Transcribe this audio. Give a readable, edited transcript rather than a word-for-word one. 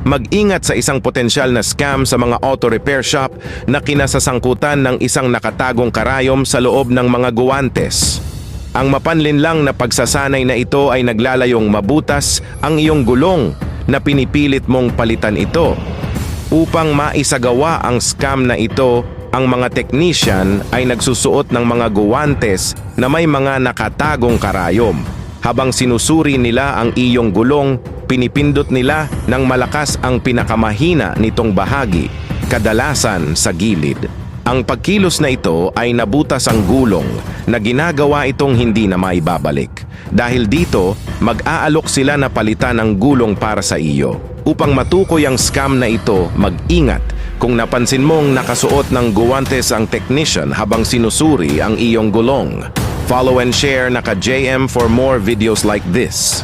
Mag-ingat sa isang potensyal na scam sa mga auto repair shop na kinasasangkutan ng isang nakatagong karayom sa loob ng mga guwantes. Ang mapanlinlang na pagsasanay na ito ay naglalayong mabutas ang iyong gulong na pinipilit mong palitan ito. Upang maisagawa ang scam na ito, ang mga technician ay nagsusuot ng mga guwantes na may mga nakatagong karayom. Habang sinusuri nila ang iyong gulong, pinipindot nila ng malakas ang pinakamahina nitong bahagi, kadalasan sa gilid. Ang pagkilos na ito ay nabutas ang gulong na ginagawa itong hindi na maibabalik. Dahil dito, mag-aalok sila na palitan ang gulong para sa iyo. Upang matukoy ang scam na ito, mag-ingat kung napansin mong nakasuot ng guwantes ang technician habang sinusuri ang iyong gulong. Follow and share naka-JM for more videos like this.